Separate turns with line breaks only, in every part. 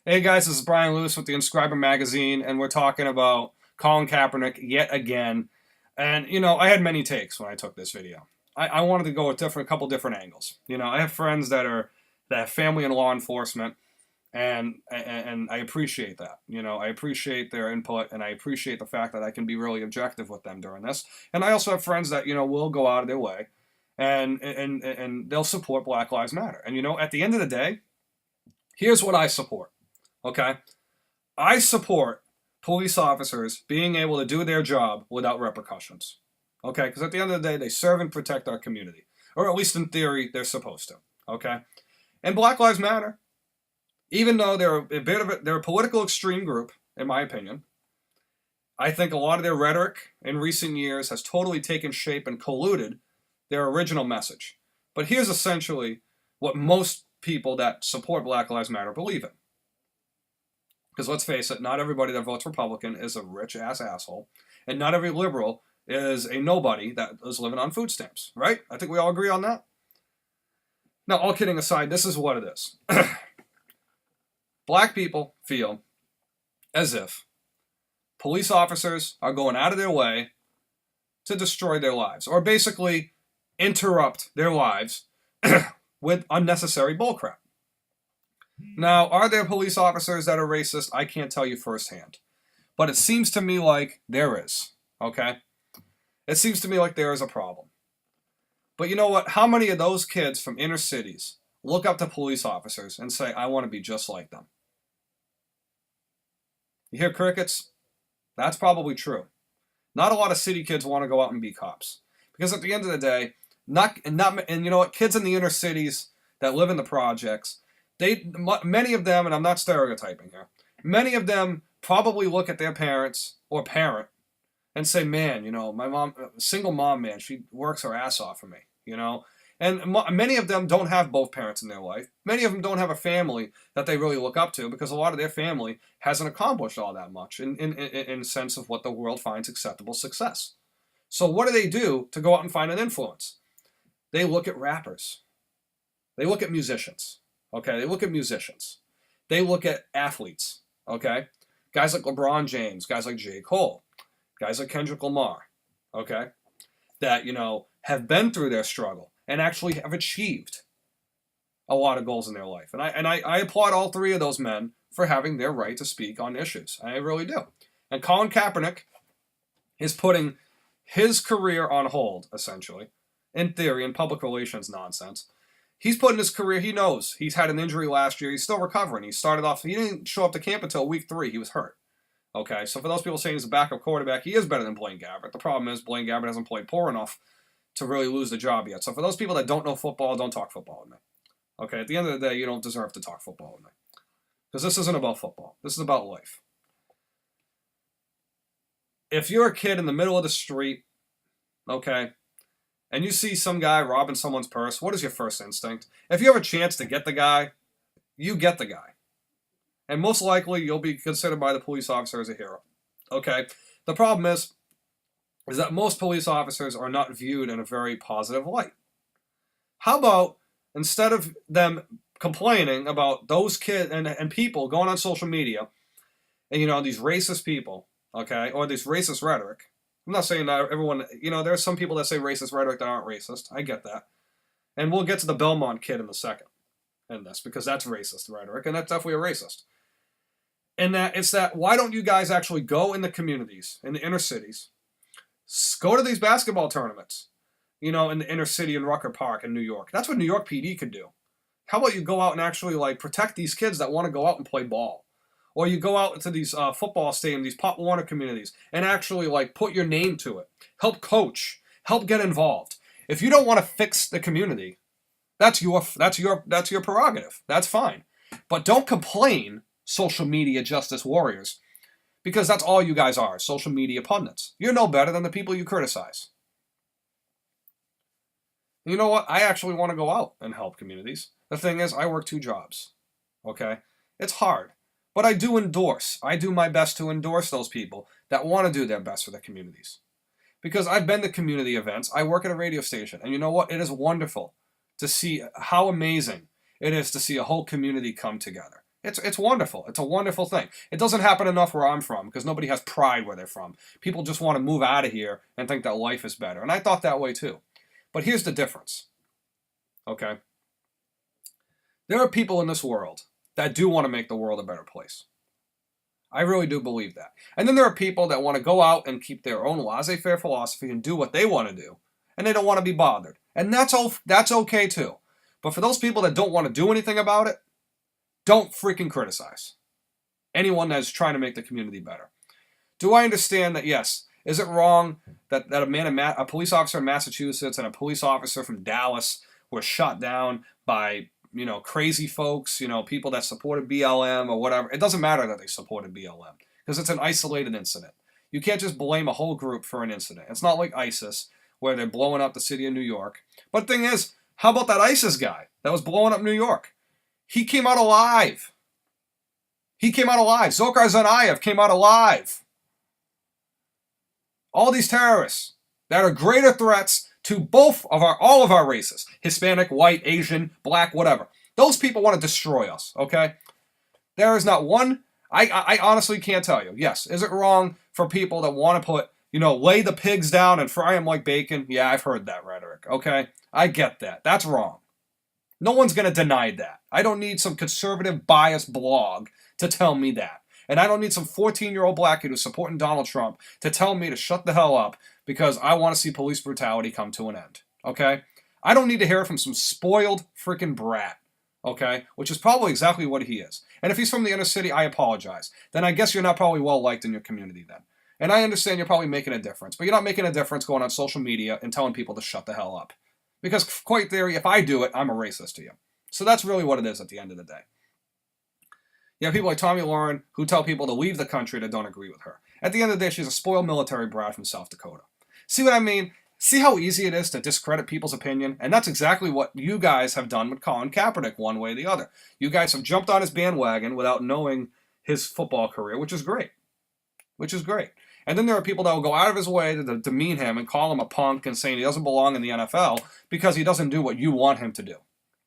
Hey guys, this is Brian Lewis with the Inscriber magazine, and we're talking about Colin Kaepernick yet again. And I had many takes when I took this video. I wanted to go with a couple different angles. I have friends that have family in law enforcement, and I appreciate that. I appreciate their input, and I appreciate the fact that I can be really objective with them during this. And I also have friends that will go out of their way, and they'll support Black Lives Matter. And at the end of the day, here's what I support. Okay? I support police officers being able to do their job without repercussions. Okay? Because at the end of the day, they serve and protect our community. Or at least in theory, they're supposed to. Okay? And Black Lives Matter, even though they're a political extreme group, in my opinion, I think a lot of their rhetoric in recent years has totally taken shape and colluded their original message. But here's essentially what most people that support Black Lives Matter believe in. Because let's face it, not everybody that votes Republican is a rich-ass asshole, and not every liberal is a nobody that is living on food stamps, right? I think we all agree on that. Now, all kidding aside, this is what it is. Black people feel as if police officers are going out of their way to destroy their lives, or basically interrupt their lives with unnecessary bullcrap. Now, are there police officers that are racist? I can't tell you firsthand. But it seems to me like there is, okay? It seems to me like there is a problem. But you know what? How many of those kids from inner cities look up to police officers and say, I want to be just like them? You hear crickets? That's probably true. Not a lot of city kids want to go out and be cops. Because at the end of the day, and you know what? Kids in the inner cities that live in the projects, many of them, and I'm not stereotyping here, many of them probably look at their parents or parent and say, man, my mom, single mom, man, she works her ass off for me, And many of them don't have both parents in their life. Many of them don't have a family that they really look up to because a lot of their family hasn't accomplished all that much in sense of what the world finds acceptable success. So what do they do to go out and find an influence? They look at rappers. They look at musicians. Okay, they look at musicians. They look at athletes. Okay, guys like LeBron James, guys like J. Cole, guys like Kendrick Lamar. Okay, that have been through their struggle and actually have achieved a lot of goals in their life. And I applaud all three of those men for having their right to speak on issues. I really do. And Colin Kaepernick is putting his career on hold, essentially, in theory, in public relations nonsense. He's putting his career, he knows. He's had an injury last year. He's still recovering. He didn't show up to camp until week 3. He was hurt. Okay, so for those people saying he's a backup quarterback, he is better than Blaine Gabbert. The problem is Blaine Gabbert hasn't played poor enough to really lose the job yet. So for those people that don't know football, don't talk football with me. Okay, at the end of the day, you don't deserve to talk football with me. Because this isn't about football. This is about life. If you're a kid in the middle of the street, okay, and you see some guy robbing someone's purse, what is your first instinct? If you have a chance to get the guy, you get the guy. And most likely, you'll be considered by the police officer as a hero. Okay? The problem is that most police officers are not viewed in a very positive light. How about, instead of them complaining about those kids and people going on social media, and these racist people, okay, or this racist rhetoric, I'm not saying that everyone, there are some people that say racist rhetoric that aren't racist. I get that. And we'll get to the Belmont kid in a second in this, because that's racist rhetoric, and that's definitely a racist. And why don't you guys actually go in the communities, in the inner cities, go to these basketball tournaments, in the inner city in Rucker Park in New York. That's what New York PD could do. How about you go out and actually, protect these kids that want to go out and play ball? Or you go out to these football stadiums, these Pop Warner communities, and actually put your name to it. Help coach. Help get involved. If you don't want to fix the community, that's your prerogative. That's fine. But don't complain, social media justice warriors, because that's all you guys are, social media pundits. You're no better than the people you criticize. You know what? I actually want to go out and help communities. The thing is, I work 2 jobs. Okay? It's hard. But I do my best to endorse those people that want to do their best for their communities. Because I've been to community events. I work at a radio station. And you know what? It is wonderful to see how amazing it is to see a whole community come together. It's wonderful. It's a wonderful thing. It doesn't happen enough where I'm from because nobody has pride where they're from. People just want to move out of here and think that life is better. And I thought that way too. But here's the difference. Okay? There are people in this world that do want to make the world a better place. I really do believe that. And then there are people that want to go out and keep their own laissez-faire philosophy and do what they want to do. And they don't want to be bothered. And that's okay too. But for those people that don't want to do anything about it, don't freaking criticize anyone that's trying to make the community better. Do I understand that, yes, is it wrong that a police officer in Massachusetts and a police officer from Dallas were shot down by, crazy folks, people that supported BLM or whatever? It doesn't matter that they supported BLM because it's an isolated incident. You can't just blame a whole group for an incident. It's not like ISIS where they're blowing up the city of New York. But the thing is, how about that ISIS guy that was blowing up New York? He came out alive. Dzhokhar Tsarnaev came out alive. All these terrorists that are greater threats to all of our races, Hispanic, white, Asian, black, whatever. Those people want to destroy us, okay? There is not one, I honestly can't tell you. Yes, is it wrong for people that want to put, lay the pigs down and fry them like bacon? Yeah, I've heard that rhetoric, okay? I get that. That's wrong. No one's going to deny that. I don't need some conservative biased blog to tell me that. And I don't need some 14-year-old black kid who's supporting Donald Trump to tell me to shut the hell up because I want to see police brutality come to an end. Okay? I don't need to hear it from some spoiled freaking brat. Okay? Which is probably exactly what he is. And if he's from the inner city, I apologize. Then I guess you're not probably well liked in your community then. And I understand you're probably making a difference. But you're not making a difference going on social media and telling people to shut the hell up. Because quite theory, if I do it, I'm a racist to you. So that's really what it is at the end of the day. You have people like Tommy Lauren who tell people to leave the country that don't agree with her. At the end of the day, she's a spoiled military brat from South Dakota. See what I mean? See how easy it is to discredit people's opinion? And that's exactly what you guys have done with Colin Kaepernick one way or the other. You guys have jumped on his bandwagon without knowing his football career, which is great. And then there are people that will go out of his way to demean him and call him a punk and saying he doesn't belong in the NFL because he doesn't do what you want him to do.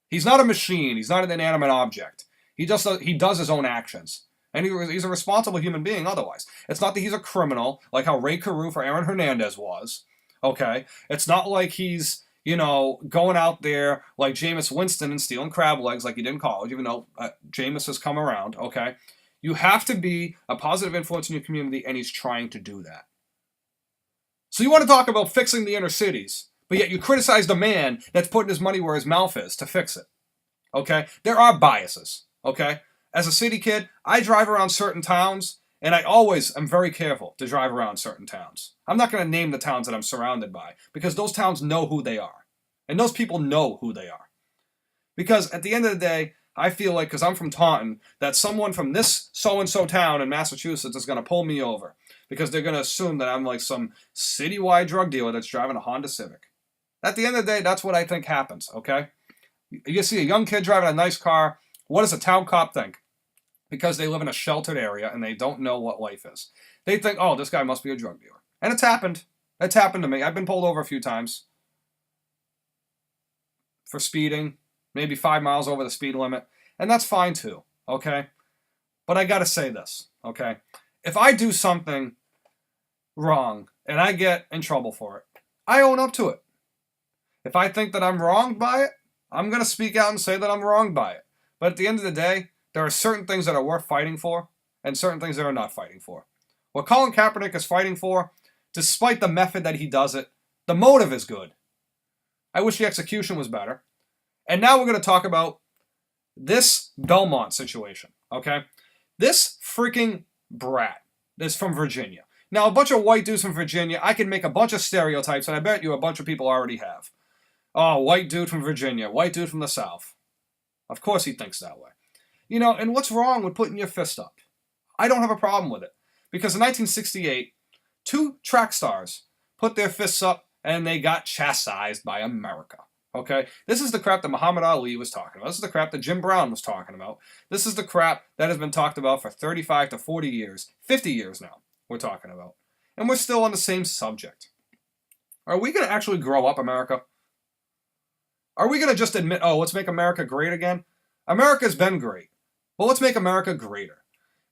He's not a machine. He's not an inanimate object. He does his own actions. And he's a responsible human being otherwise. It's not that he's a criminal like how Ray Carew for Aaron Hernandez was. Okay? It's not like he's, going out there like Jameis Winston and stealing crab legs like he did in college, even though Jameis has come around. Okay? You have to be a positive influence in your community, and he's trying to do that. So you want to talk about fixing the inner cities, but yet you criticize the man that's putting his money where his mouth is to fix it. Okay? There are biases. Okay? As a city kid, I drive around certain towns, and I always am very careful to drive around certain towns. I'm not going to name the towns that I'm surrounded by, because those towns know who they are. And those people know who they are. Because at the end of the day, I feel like, because I'm from Taunton, that someone from this so-and-so town in Massachusetts is going to pull me over because they're going to assume that I'm like some citywide drug dealer that's driving a Honda Civic. At the end of the day, that's what I think happens, okay? You see a young kid driving a nice car, what does a town cop think? Because they live in a sheltered area and they don't know what life is. They think, oh, this guy must be a drug dealer. And it's happened. It's happened to me. I've been pulled over a few times for speeding. Maybe 5 miles over the speed limit, and that's fine too, okay? But I gotta say this, okay? If I do something wrong and I get in trouble for it, I own up to it. If I think that I'm wronged by it, I'm gonna speak out and say that I'm wronged by it. But at the end of the day, there are certain things that are worth fighting for and certain things that are not fighting for. What Colin Kaepernick is fighting for, despite the method that he does it, the motive is good. I wish the execution was better. And now we're going to talk about this Belmont situation, okay? This freaking brat is from Virginia. Now, a bunch of white dudes from Virginia, I can make a bunch of stereotypes, and I bet you a bunch of people already have. Oh, white dude from Virginia, white dude from the South. Of course he thinks that way. And what's wrong with putting your fist up? I don't have a problem with it. Because in 1968, 2 track stars put their fists up, and they got chastised by America. Okay? This is the crap that Muhammad Ali was talking about. This is the crap that Jim Brown was talking about. This is the crap that has been talked about for 35 to 40 years, 50 years now, we're talking about. And we're still on the same subject. Are we going to actually grow up, America? Are we going to just admit, oh, let's make America great again? America's been great. But let's make America greater.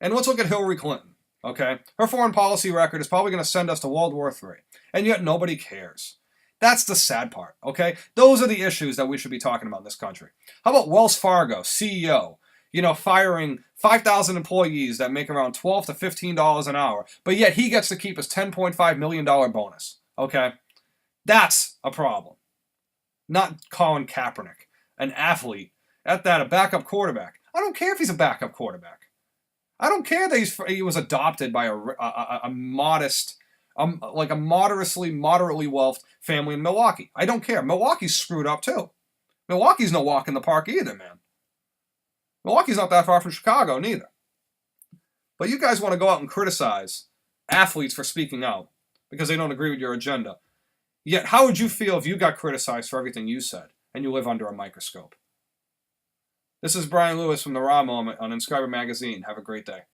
And let's look at Hillary Clinton, okay? Her foreign policy record is probably going to send us to World War III. And yet nobody cares. That's the sad part, okay? Those are the issues that we should be talking about in this country. How about Wells Fargo, CEO, firing 5,000 employees that make around $12 to $15 an hour, but yet he gets to keep his $10.5 million bonus, okay? That's a problem. Not Colin Kaepernick, an athlete, at that, a backup quarterback. I don't care if he's a backup quarterback. I don't care that he was adopted by a modest, like a moderately wealthy family in Milwaukee. I don't care. Milwaukee's screwed up too. Milwaukee's no walk in the park either, man. Milwaukee's not that far from Chicago, neither. But you guys want to go out and criticize athletes for speaking out because they don't agree with your agenda. Yet, how would you feel if you got criticized for everything you said and you live under a microscope? This is Brian Lewis from The Raw Moment on Inscriber Magazine. Have a great day.